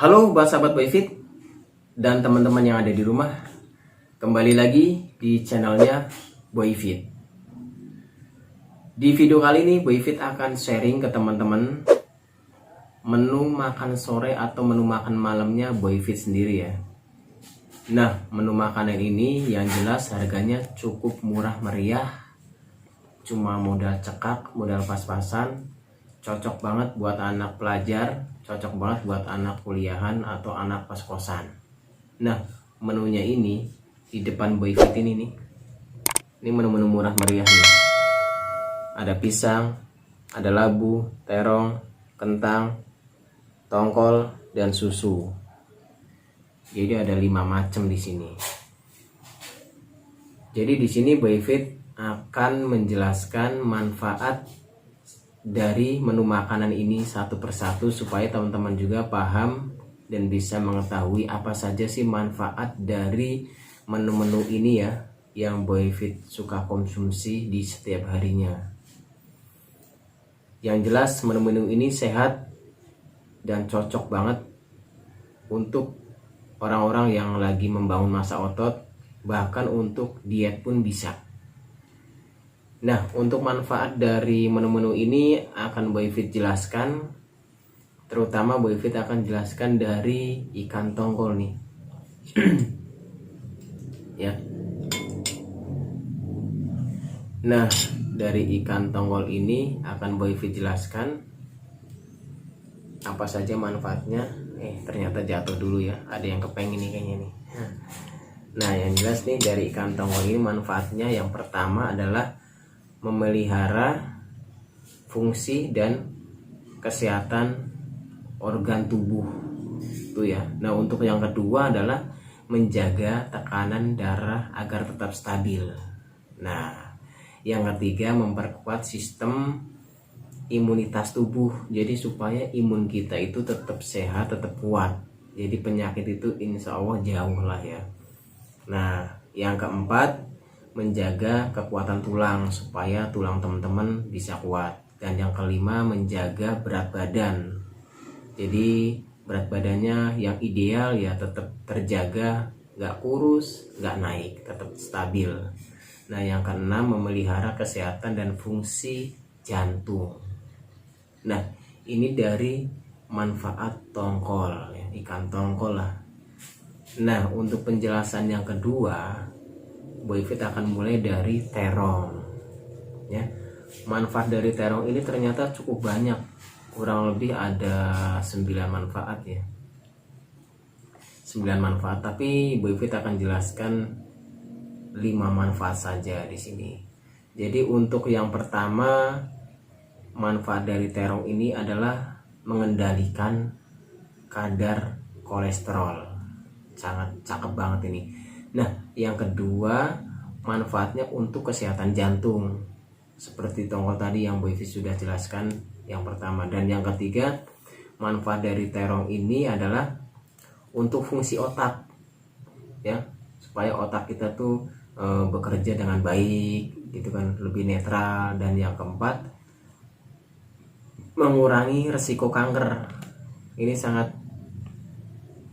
Halo sahabat Boyfit dan teman-teman yang ada di rumah. Kembali lagi di channelnya Boyfit. Di video kali ini Boyfit akan sharing ke teman-teman menu makan sore atau menu makan malamnya Boyfit sendiri ya. Nah, menu makanan ini yang jelas harganya cukup murah meriah. Cuma modal cekak, modal pas-pasan. Cocok banget buat anak pelajar, cocok banget buat anak kuliahan atau anak kos-kosan. Nah, menunya ini di depan Boyfit ini nih. Ini menu-menu murah meriah nih. Ada pisang, ada labu, terong, kentang, tongkol, dan susu. Jadi ada 5 macam di sini. Jadi di sini Boyfit akan menjelaskan manfaat dari menu makanan ini satu persatu supaya teman-teman juga paham dan bisa mengetahui apa saja sih manfaat dari menu-menu ini ya yang Boyfit suka konsumsi di setiap harinya. Yang jelas menu-menu ini sehat dan cocok banget untuk orang-orang yang lagi membangun massa otot, bahkan untuk diet pun bisa. Nah, untuk manfaat dari menu-menu ini akan Boyfit jelaskan. Terutama Boyfit akan jelaskan dari ikan tongkol nih. Ya. Nah, dari ikan tongkol ini akan Boyfit jelaskan apa saja manfaatnya. Ternyata jatuh dulu ya. Ada yang kepengen nih kayaknya nih. Nah, yang jelas nih dari ikan tongkol ini manfaatnya yang pertama adalah memelihara fungsi dan kesehatan organ tubuh itu ya. Nah, untuk yang kedua adalah menjaga tekanan darah agar tetap stabil. Nah, yang ketiga memperkuat sistem imunitas tubuh. Jadi supaya imun kita itu tetap sehat, tetap kuat. Jadi penyakit itu insya Allah jauh lah ya. Nah, yang keempat menjaga kekuatan tulang supaya tulang teman-teman bisa kuat. Dan yang kelima menjaga berat badan. Jadi berat badannya yang ideal ya tetap terjaga, gak kurus, gak naik, tetap stabil. Nah, yang keenam memelihara kesehatan dan fungsi jantung. Nah, ini dari manfaat tongkol ya, ikan tongkol lah. Nah, untuk penjelasan yang kedua Boyfit akan mulai dari terong ya. Manfaat dari terong ini ternyata cukup banyak, kurang lebih ada 9 manfaat ya. 9 manfaat, tapi Boyfit akan jelaskan 5 manfaat saja di sini. Jadi untuk yang pertama, manfaat dari terong ini adalah mengendalikan kadar kolesterol. Sangat cakep banget ini. Nah, yang kedua manfaatnya untuk kesehatan jantung seperti tongkol tadi yang Boyfit sudah jelaskan yang pertama. Dan yang ketiga manfaat dari terong ini adalah untuk fungsi otak ya, supaya otak kita tuh bekerja dengan baik gitu kan, lebih netral. Dan yang keempat mengurangi resiko kanker. Ini sangat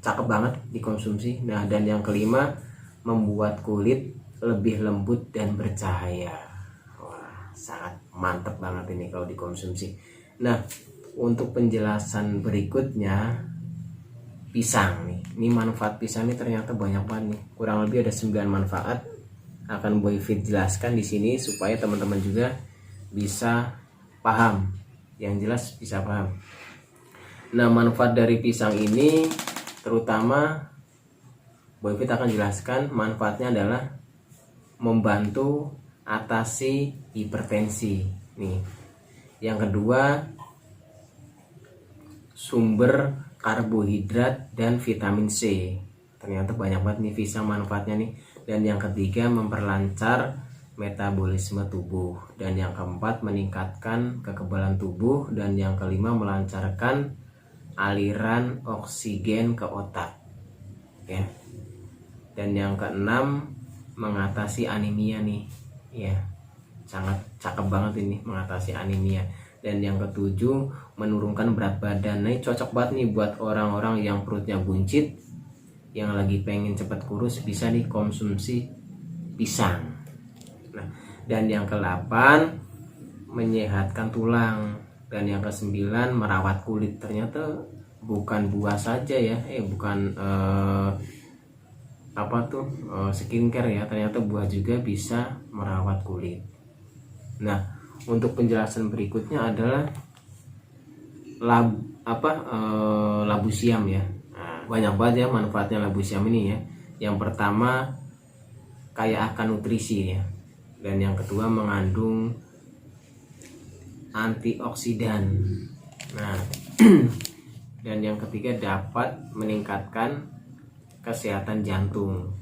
cakep banget dikonsumsi. Nah, dan yang kelima membuat kulit lebih lembut dan bercahaya. Wah, sangat mantep banget ini kalau dikonsumsi. Nah, untuk penjelasan berikutnya pisang nih. Ini manfaat pisang ini ternyata banyak banget nih. Kurang lebih ada 9 manfaat. Akan Boyfit jelaskan di sini supaya teman-teman juga bisa paham. Yang jelas bisa paham. Nah, manfaat dari pisang ini terutama Boyfit akan jelaskan manfaatnya adalah membantu atasi hipertensi nih. Yang kedua sumber karbohidrat dan vitamin C. Ternyata banyak banget nih pisang manfaatnya nih. Dan yang ketiga memperlancar metabolisme tubuh. Dan yang keempat meningkatkan kekebalan tubuh. Dan yang kelima melancarkan aliran oksigen ke otak ya. Dan yang keenam mengatasi anemia nih ya. Sangat cakep banget ini mengatasi anemia. Dan yang ketujuh, menurunkan berat badan. Nah, ini cocok banget nih buat orang-orang yang perutnya buncit, yang lagi pengen cepat kurus, bisa nih konsumsi pisang. Nah, dan yang ke-8, menyehatkan tulang. Dan yang ke-9, merawat kulit. Ternyata bukan buah saja ya, bukan skincare ya, ternyata buah juga bisa merawat kulit. Nah, untuk penjelasan berikutnya adalah labu siam ya. Nah, banyak banget ya manfaatnya labu siam ini ya. Yang pertama, kaya akan nutrisi ya. Dan yang kedua, mengandung antioksidan. Nah, dan yang ketiga, dapat meningkatkan kesehatan jantung.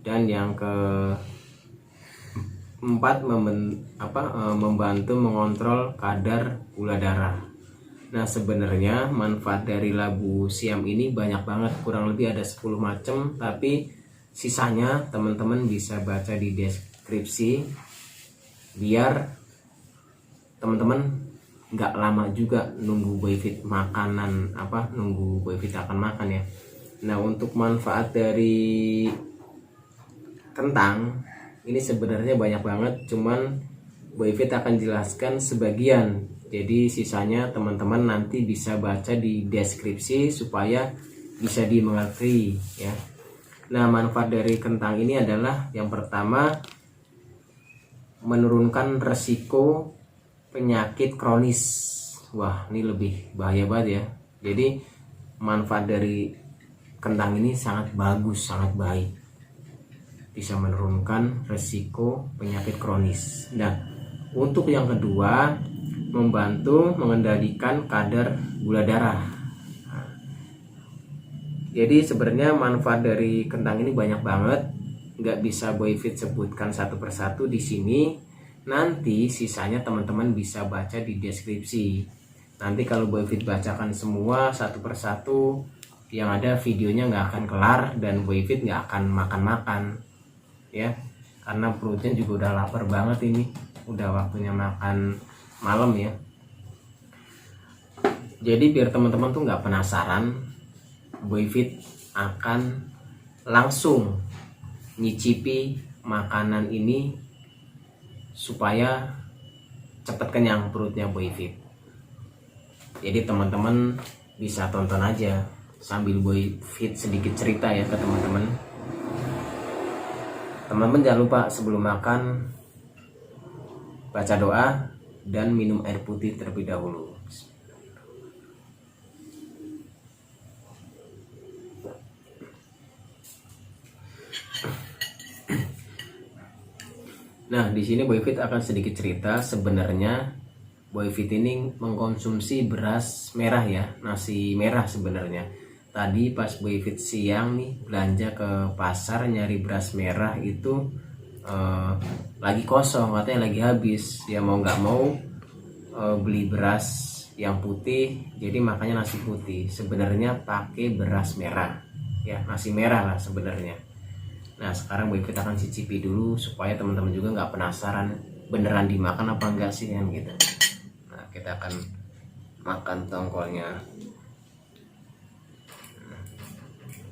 Dan yang keempat, membantu mengontrol kadar gula darah. Nah, sebenarnya manfaat dari labu siam ini banyak banget, kurang lebih ada 10 macam, tapi sisanya teman-teman bisa baca di deskripsi, biar teman-teman nggak lama juga nunggu Boyfit akan makan ya. Nah, untuk manfaat dari kentang ini sebenarnya banyak banget, cuman Boyfit akan jelaskan sebagian, jadi sisanya teman-teman nanti bisa baca di deskripsi supaya bisa dimengerti ya. Nah, manfaat dari kentang ini adalah yang pertama, menurunkan resiko penyakit kronis. Wah, ini lebih bahaya banget ya. Jadi manfaat dari kentang ini sangat bagus, sangat baik, bisa menurunkan resiko penyakit kronis. Nah, untuk yang kedua, membantu mengendalikan kadar gula darah. Nah, jadi sebenarnya manfaat dari kentang ini banyak banget, nggak bisa Boyfit sebutkan satu persatu di sini. Nanti sisanya teman-teman bisa baca di deskripsi. Nanti kalau Boyfit bacakan semua satu persatu, yang ada videonya nggak akan kelar dan Boyfit nggak akan makan-makan ya, karena perutnya juga udah lapar banget ini, udah waktunya makan malam ya. Jadi biar teman-teman tuh nggak penasaran, Boyfit akan langsung nyicipi makanan ini supaya cepat kenyang perutnya Boyfit. Jadi teman-teman bisa tonton aja sambil Boyfit sedikit cerita ya ke teman-teman. Teman-teman jangan lupa sebelum makan baca doa dan minum air putih terlebih dahulu. Nah, di sini Boyfit akan sedikit cerita. Sebenarnya Boyfit ini mengkonsumsi beras merah ya, nasi merah sebenarnya. Tadi pas Boyfit siang nih belanja ke pasar nyari beras merah itu lagi kosong, katanya lagi habis. Ya mau nggak mau beli beras yang putih, jadi makanya nasi putih. Sebenarnya pakai beras merah ya, nasi merah lah sebenarnya. Nah, sekarang Boyfit akan cicipi dulu supaya teman-teman juga nggak penasaran beneran dimakan apa enggak sih kan gitu. Nah, kita akan makan tongkolnya.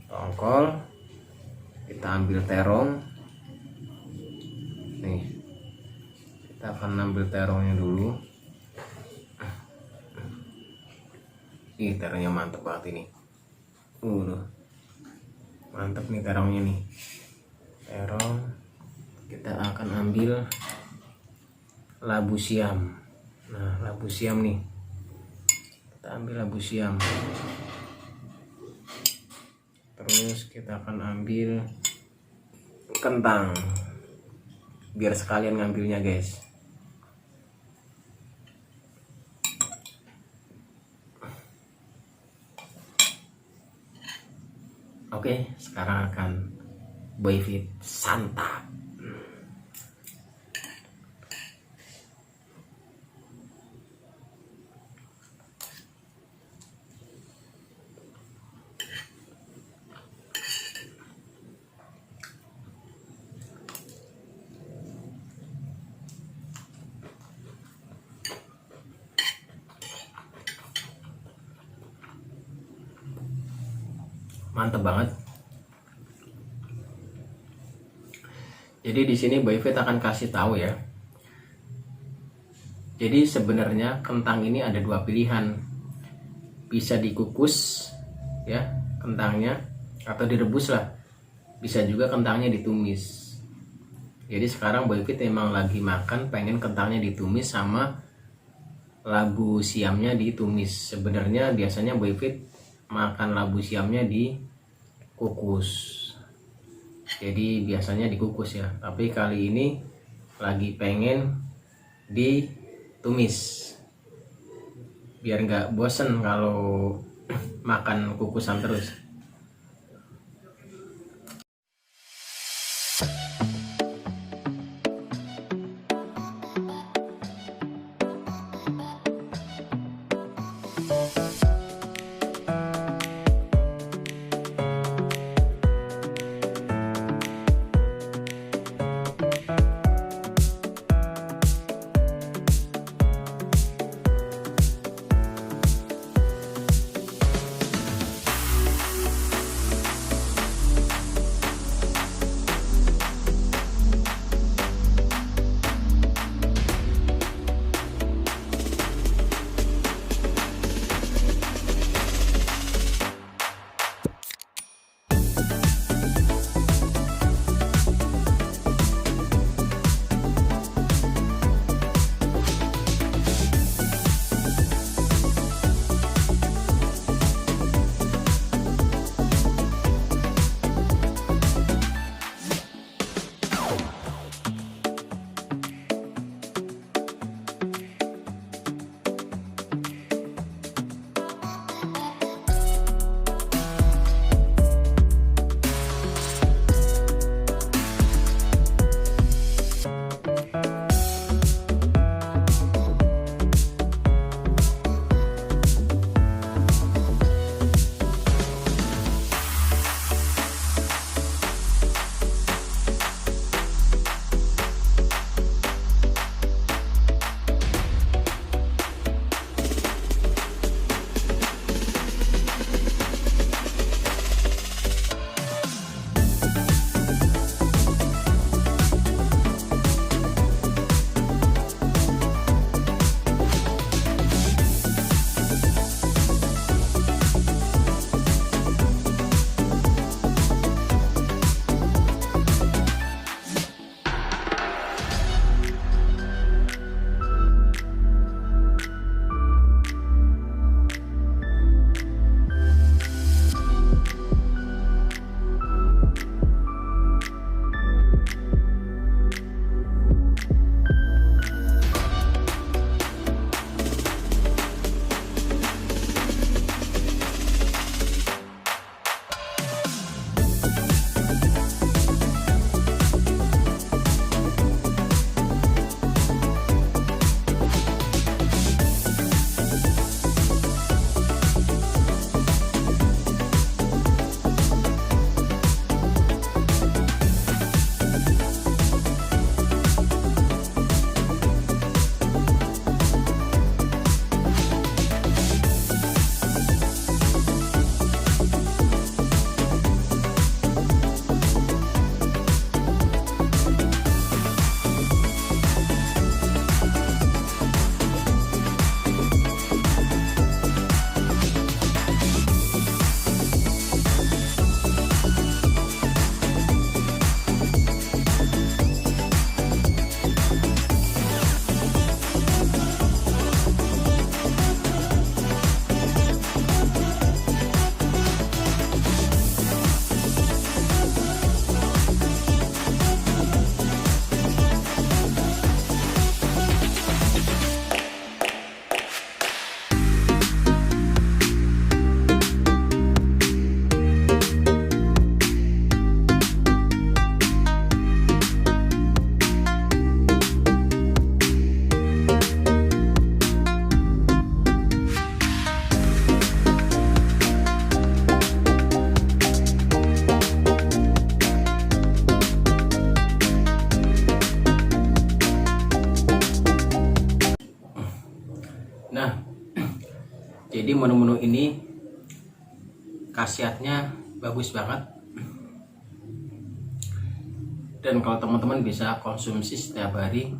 Tongkol kita ambil terong nih, kita akan ambil terongnya dulu. Ih, terongnya mantep banget ini. Mantep nih terongnya nih. Terong, kita akan ambil labu siam. Nah, labu siam nih, kita ambil labu siam. Terus kita akan ambil kentang, biar sekalian ngambilnya guys. Oke, sekarang akan Boyfit santap. Mantep banget. Jadi di sini Boy Fit akan kasih tahu ya. Jadi sebenarnya kentang ini ada dua pilihan. Bisa dikukus ya kentangnya, atau direbus lah. Bisa juga kentangnya ditumis. Jadi sekarang Boy Fit emang lagi makan, pengen kentangnya ditumis sama labu siamnya ditumis. Sebenarnya biasanya Boy Fit makan labu siamnya dikukus. Jadi biasanya dikukus ya. Tapi kali ini lagi pengen ditumis. Biar nggak bosen kalau makan kukusan terus. Nah, jadi menu-menu ini khasiatnya bagus banget. Dan kalau teman-teman bisa konsumsi setiap hari,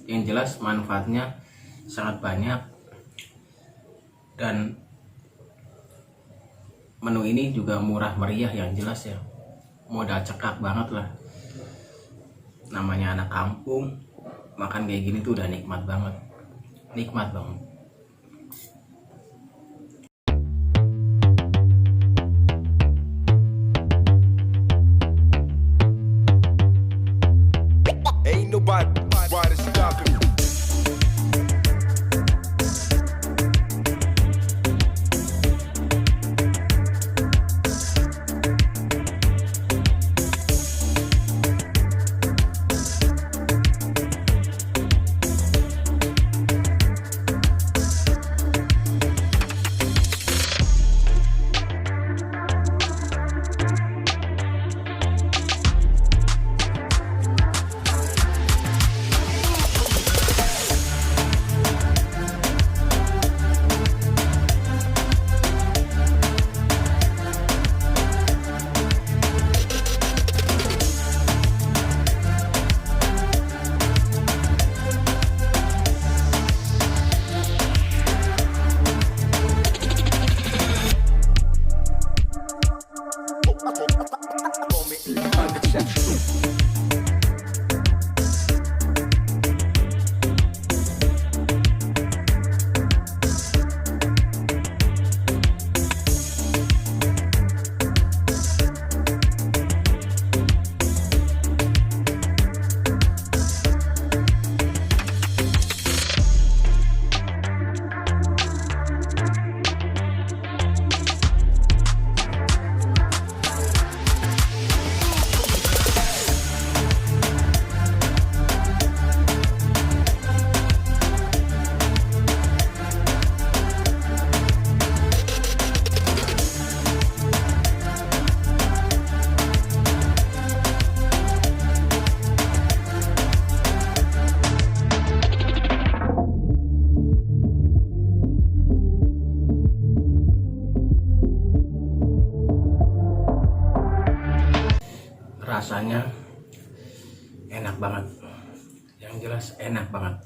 yang jelas manfaatnya sangat banyak. Dan menu ini juga murah meriah yang jelas ya, modal cekak banget lah. Namanya anak kampung, makan kayak gini tuh udah nikmat banget. Nikmat banget. Ain't nobody stopping me. Rasanya enak banget, yang jelas enak banget.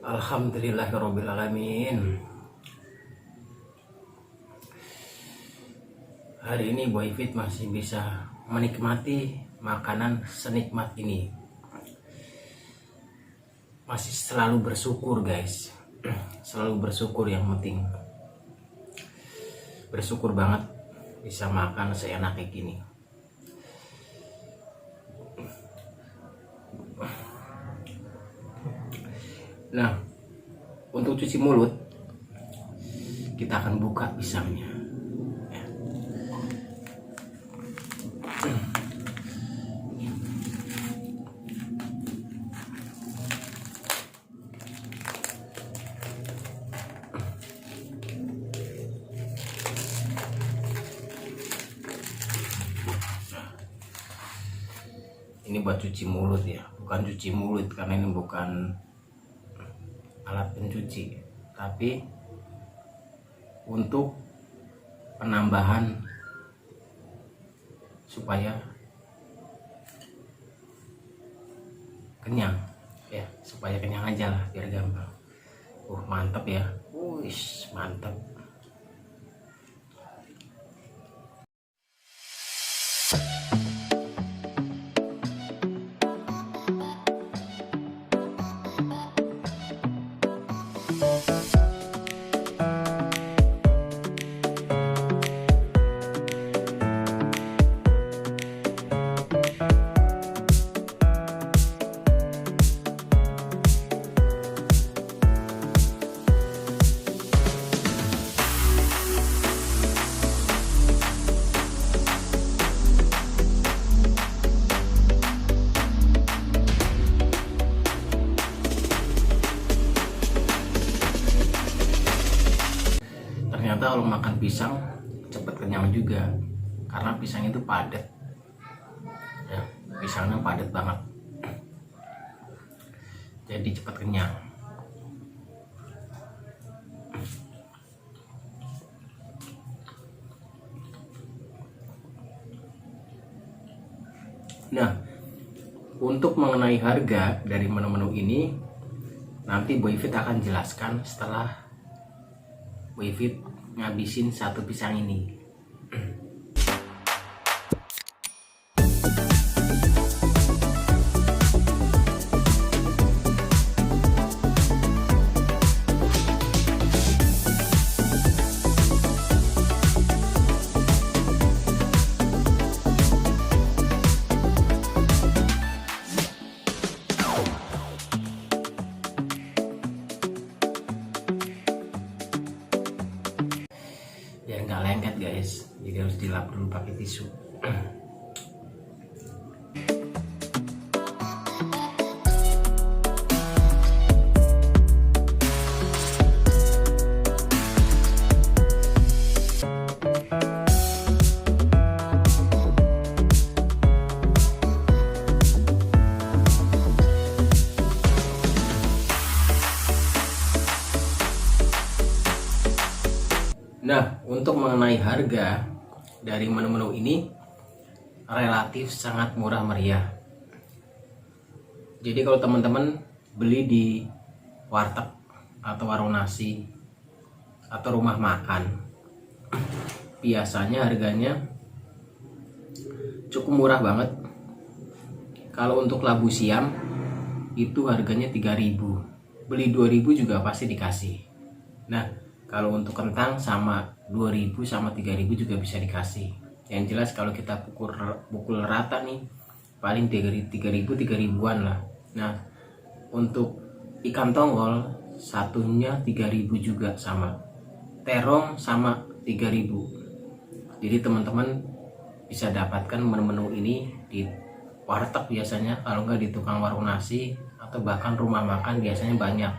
Alhamdulillahirobbilalamin. Hari ini Boy Fit masih bisa menikmati makanan senikmat ini. Masih selalu bersyukur guys. Selalu bersyukur, yang penting bersyukur banget bisa makan seenak kayak gini. Nah, untuk cuci mulut kita akan buka pisangnya. buat cuci mulut ya, bukan cuci mulut karena ini bukan alat pencuci, tapi untuk penambahan supaya kenyang ya, supaya kenyang aja lah biar gampang. Mantap ya, mantap. Ternyata kalau makan pisang cepet kenyang juga, karena pisang itu padat ya, pisangnya padat banget, jadi cepet kenyang. Nah, untuk mengenai harga dari menu-menu ini nanti Boy Fit akan jelaskan setelah Boy Fit ngabisin satu pisang ini. Biar nggak lengket guys, jadi harus dilap dulu pakai tisu. Nah, untuk mengenai harga dari menu-menu ini relatif sangat murah meriah. Jadi kalau teman-teman beli di warteg atau warung nasi atau rumah makan, biasanya harganya cukup murah banget. Kalau untuk labu siam itu harganya 3.000, beli 2.000 juga pasti dikasih. Nah, kalau untuk kentang sama 2.000 sama 3.000 juga bisa dikasih. Yang jelas kalau kita pukul rata nih paling 3.000-3.000-an lah. Nah, untuk ikan tongkol satunya 3.000 juga sama. Terong sama 3.000. Jadi teman-teman bisa dapatkan menu-menu ini di warteg biasanya, kalau nggak di tukang warung nasi atau bahkan rumah makan biasanya banyak.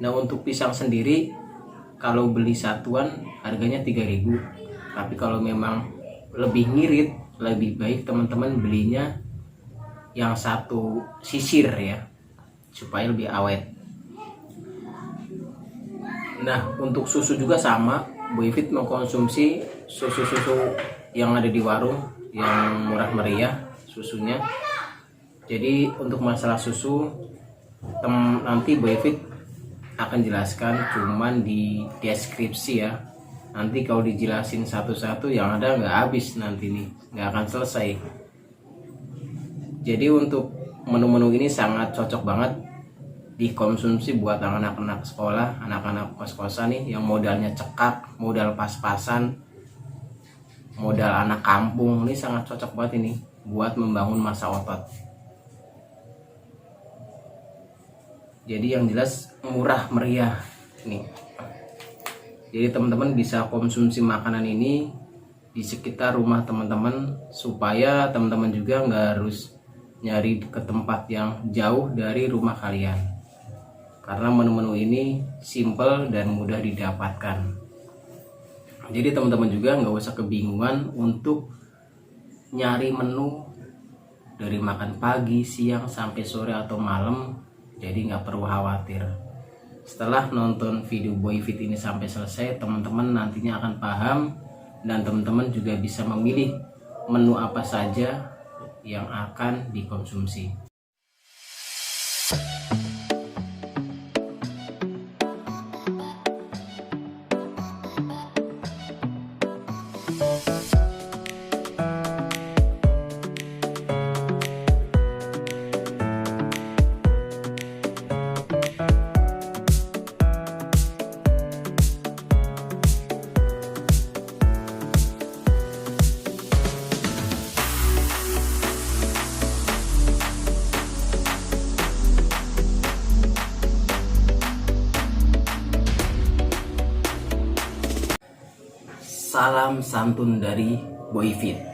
Nah, untuk pisang sendiri kalau beli satuan harganya 3.000, tapi kalau memang lebih ngirit, lebih baik teman-teman belinya yang satu sisir ya, supaya lebih awet. Nah, untuk susu juga sama, Boy Fit mengkonsumsi susu-susu yang ada di warung yang murah meriah susunya. Jadi untuk masalah susu nanti Boy Fit akan jelaskan cuman di deskripsi ya. Nanti kalau dijelasin satu-satu yang ada nggak habis, nanti nih nggak akan selesai. Jadi untuk menu-menu ini sangat cocok banget dikonsumsi buat anak-anak sekolah, anak-anak kos-kosan nih yang modalnya cekak, modal pas-pasan, modal anak kampung. Ini sangat cocok banget ini buat membangun massa otot. Jadi yang jelas murah meriah nih. Jadi teman-teman bisa konsumsi makanan ini di sekitar rumah teman-teman, supaya teman-teman juga nggak harus nyari ke tempat yang jauh dari rumah kalian, karena menu-menu ini simple dan mudah didapatkan. Jadi teman-teman juga nggak usah kebingungan untuk nyari menu dari makan pagi, siang, sampai sore atau malam. Jadi nggak perlu khawatir. Setelah nonton video Boyfit ini sampai selesai, teman-teman nantinya akan paham dan teman-teman juga bisa memilih menu apa saja yang akan dikonsumsi. Salam santun dari Boyfit.